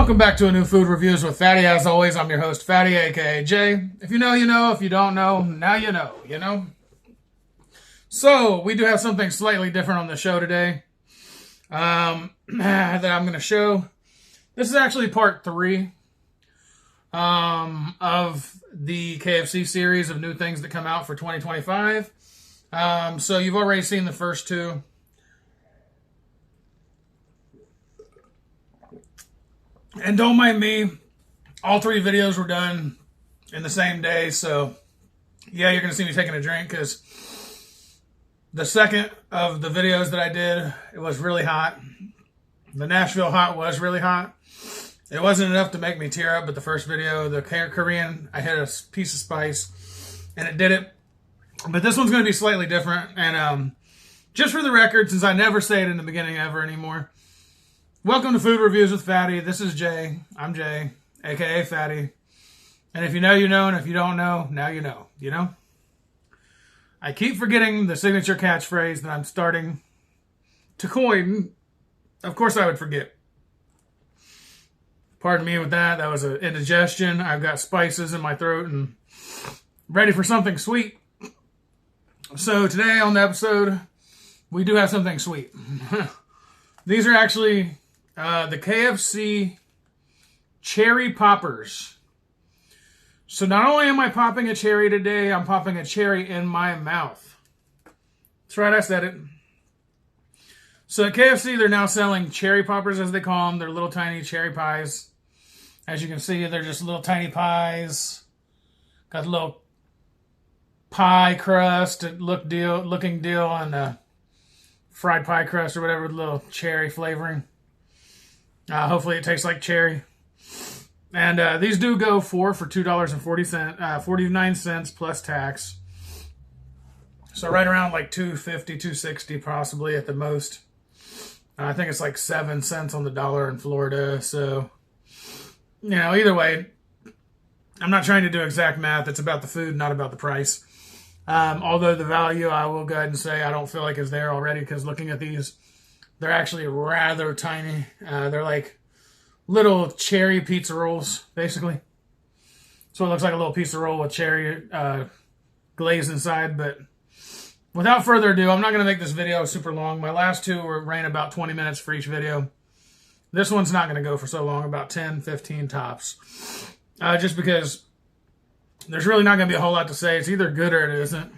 Welcome back to a new Food Reviews with Fatty. As always, I'm your host, Fatty, aka Jay. If you know, you know. If you don't know, now you know, you know? So, we do have something slightly different on the show today that I'm going to show. This is actually part 3 of the KFC series of new things that come out for 2025. So, you've already seen the first 2. And don't mind me, all 3 videos were done in the same day, so yeah, you're going to see me taking a drink because the second of the videos that I did, it was really hot. The Nashville hot was really hot. It wasn't enough to make me tear up, but the first video, the Korean, I hit a piece of spice, and it did it. But this one's going to be slightly different, and just for the record, since I never say it in the beginning ever anymore, welcome to Food Reviews with Fatty. This is Jay. I'm Jay, aka Fatty. And if you know, you know, and if you don't know, now you know. You know? I keep forgetting the signature catchphrase that I'm starting to coin. Of course I would forget. Pardon me with that. That was an indigestion. I've got spices in my throat and ready for something sweet. So today on the episode, we do have something sweet. These are actually the KFC Cherry Poppers. So not only am I popping a cherry today, I'm popping a cherry in my mouth. That's right, I said it. So at KFC, they're now selling cherry poppers, as they call them. They're little tiny cherry pies. As you can see, they're just little tiny pies. Got a little pie crust, looking deal on the fried pie crust or whatever with a little cherry flavoring. Hopefully it tastes like cherry. And these do go for $2.40, 49 cents plus tax. So right around like $2.50, $2.60 possibly at the most. I think it's like 7 cents on the dollar in Florida. So, you know, either way, I'm not trying to do exact math. It's about the food, not about the price. Although the value, I will go ahead and say, I don't feel like is there already, because looking at these, they're actually rather tiny. They're like little cherry pizza rolls, basically. So it looks like a little pizza roll with cherry glaze inside. But without further ado, I'm not going to make this video super long. My last 2 ran about 20 minutes for each video. This one's not going to go for so long, about 10, 15 tops. Just because there's really not going to be a whole lot to say. It's either good or it isn't.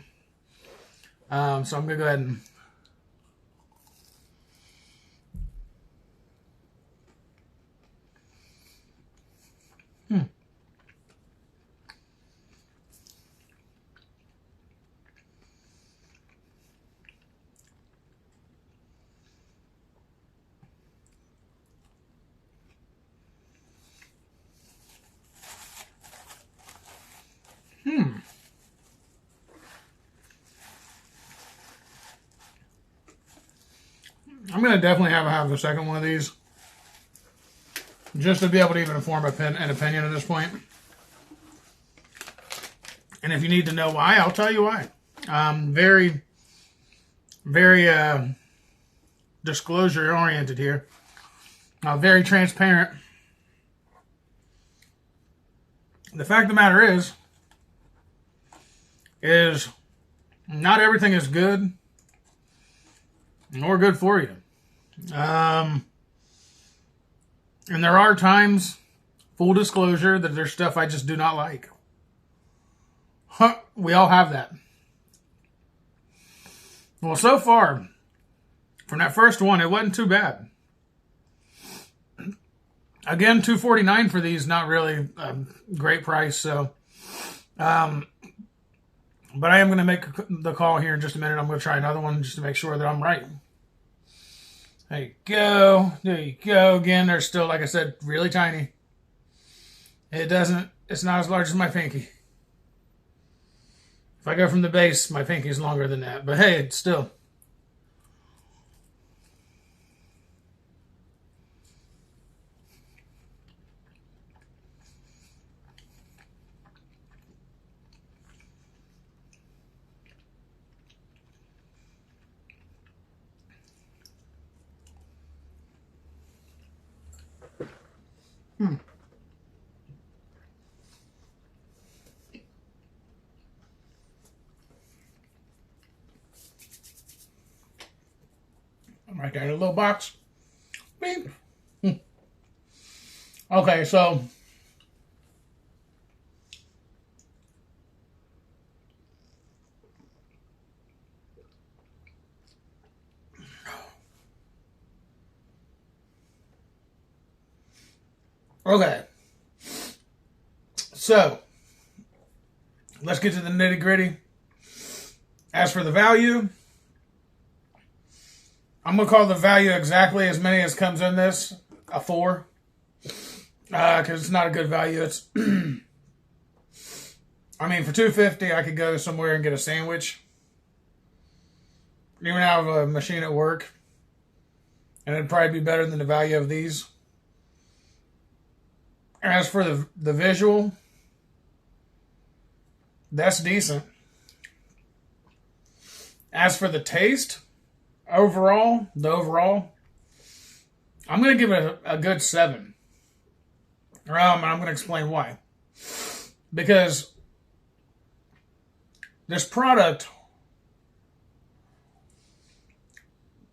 So I'm going to go ahead and... I'm going to definitely have the second one of these, just to be able to even form an opinion at this point. And if you need to know why, I'll tell you why. Very, very disclosure oriented here. Very transparent. The fact of the matter is not everything is good nor good for you. And there are times, full disclosure, that there's stuff I just do not like. We all have that. Well, so far, from that first one, it wasn't too bad. Again, $2.49 for these, not really a great price. So, but I am going to make the call here in just a minute. I'm going to try another one just to make sure that I'm right. There you go. There you go. Again, they're still, like I said, really tiny. It's not as large as my pinky. If I go from the base, my pinky is longer than that. But hey, it's still. Right there in a little box. Beep. Okay, so so let's get to the nitty gritty. As for the value, I'm going to call the value exactly as many as comes in this, a 4. Because it's not a good value. It's, I mean, for $2.50, I could go somewhere and get a sandwich. Even out of a machine at work. And it'd probably be better than the value of these. As for the visual, that's decent. As for the taste, overall, I'm going to give it a good 7. And I'm going to explain why. Because this product,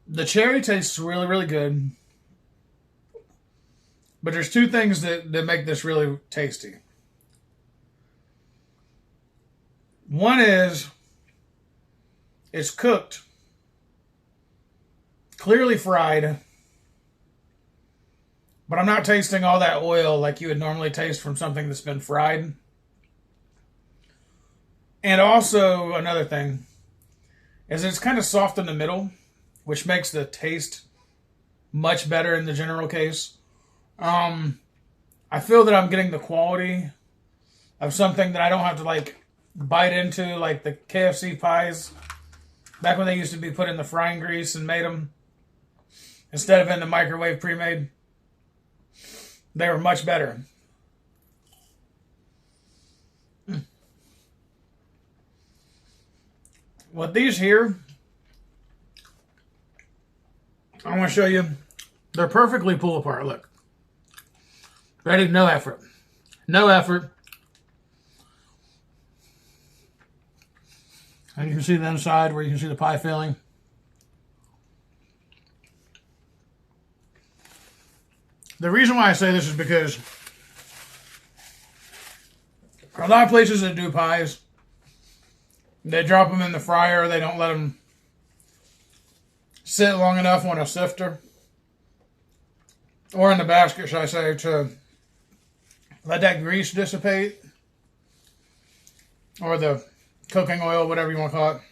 the cherry tastes really, really good. But there's 2 things that make this really tasty. One is, it's cooked, clearly fried, but I'm not tasting all that oil like you would normally taste from something that's been fried. And also, another thing is it's kind of soft in the middle, which makes the taste much better in the general case. I feel that I'm getting the quality of something that I don't have to like bite into, like the KFC pies. Back when they used to be put in the frying grease and made them instead of in the microwave pre-made. They were much better. With these here, I want to show you, they're perfectly pull apart. Look. Ready? No effort. No effort. And you can see the inside where you can see the pie filling. The reason why I say this is because a lot of places that do pies, they drop them in the fryer. They don't let them sit long enough on a sifter. Or in the basket, should I say, to let that grease dissipate. Or the cooking oil, whatever you want to call it.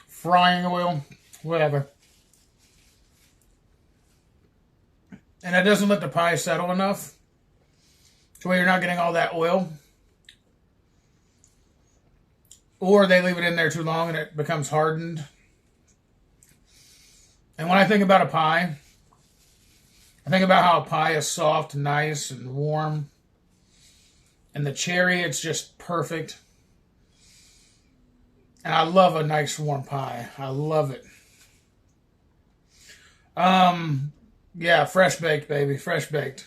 Frying oil, whatever. And it doesn't let the pie settle enough to where you're not getting all that oil. Or they leave it in there too long and it becomes hardened. And when I think about a pie, I think about how a pie is soft, nice, and warm. And the cherry, it's just perfect. And I love a nice warm pie. I love it. Yeah, fresh baked, baby. Fresh baked.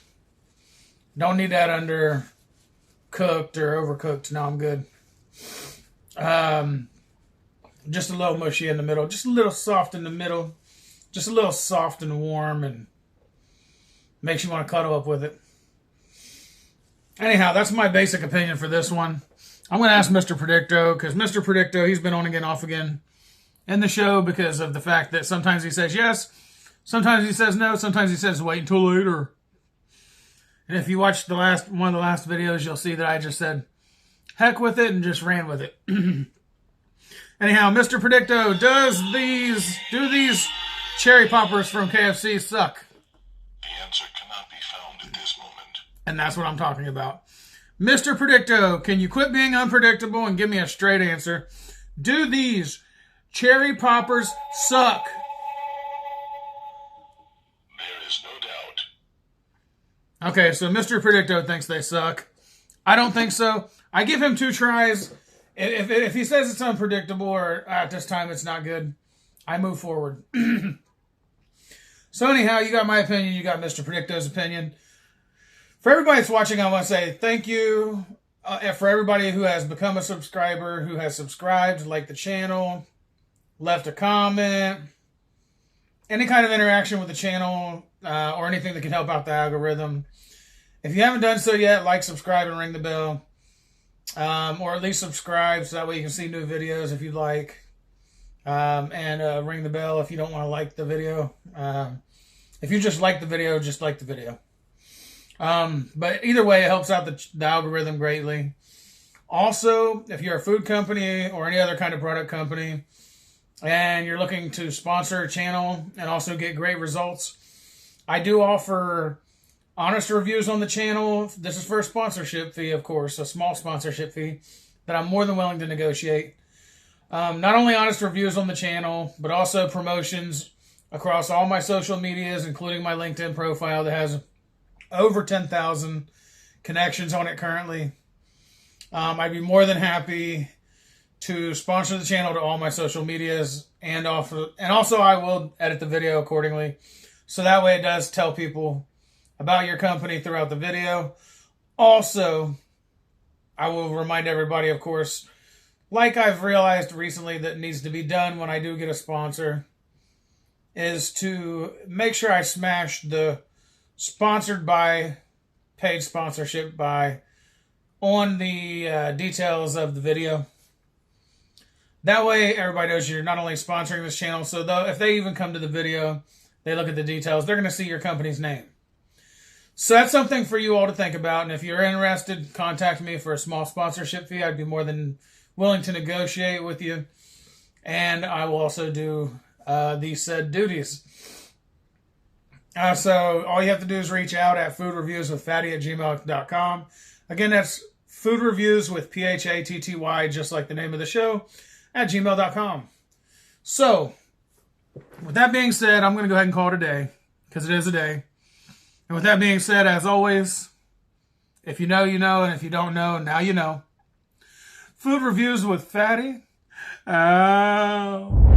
Don't need that undercooked or overcooked. No, I'm good. Just a little mushy in the middle. Just a little soft in the middle. Just a little soft and warm and makes you want to cuddle up with it. Anyhow, that's my basic opinion for this one. I'm going to ask Mr. Predicto, because Mr. Predicto, he's been on again, off again in the show because of the fact that sometimes he says yes, sometimes he says no, sometimes he says wait until later. And if you watch one of the last videos, you'll see that I just said heck with it and just ran with it. Anyhow, Mr. Predicto, do these cherry poppers from KFC suck? The answer cannot be found at this moment. And that's what I'm talking about. Mr. Predicto, can you quit being unpredictable and give me a straight answer? Do these cherry poppers suck? There is no doubt. Okay, so Mr. Predicto thinks they suck. I don't think so. I give him 2 tries. If he says it's unpredictable or at this time it's not good, I move forward. So anyhow, you got my opinion. You got Mr. Predicto's opinion. For everybody that's watching, I want to say thank you. For everybody who has become a subscriber, who has subscribed, liked the channel, left a comment, any kind of interaction with the channel, or anything that can help out the algorithm. If you haven't done so yet, like, subscribe, and ring the bell. Or at least subscribe so that way you can see new videos if you'd like. And ring the bell if you don't want to like the video. If you just like the video, just like the video. But either way, it helps out the algorithm greatly. Also, if you're a food company or any other kind of product company and you're looking to sponsor a channel and also get great results, I do offer honest reviews on the channel. This is for a sponsorship fee, of course, a small sponsorship fee that I'm more than willing to negotiate. Not only honest reviews on the channel, but also promotions across all my social medias, including my LinkedIn profile that has over 10,000 connections on it currently. I'd be more than happy to sponsor the channel to all my social medias, and also I will edit the video accordingly, so that way it does tell people about your company throughout the video. Also, I will remind everybody, of course, like I've realized recently that needs to be done when I do get a sponsor, is to make sure I smash the sponsored by, paid sponsorship by, on the details of the video. That way everybody knows you're not only sponsoring this channel, so if they even come to the video, they look at the details, they're going to see your company's name. So that's something for you all to think about, and if you're interested, contact me for a small sponsorship fee. I'd be more than willing to negotiate with you, and I will also do these said duties. So all you have to do is reach out at foodreviewswithfatty@gmail.com. Again, that's foodreviewswithphatty, just like the name of the show, at gmail.com. So, with that being said, I'm going to go ahead and call it a day, because it is a day. And with that being said, as always, if you know, you know, and if you don't know, now you know. Food Reviews with Fatty. Oh.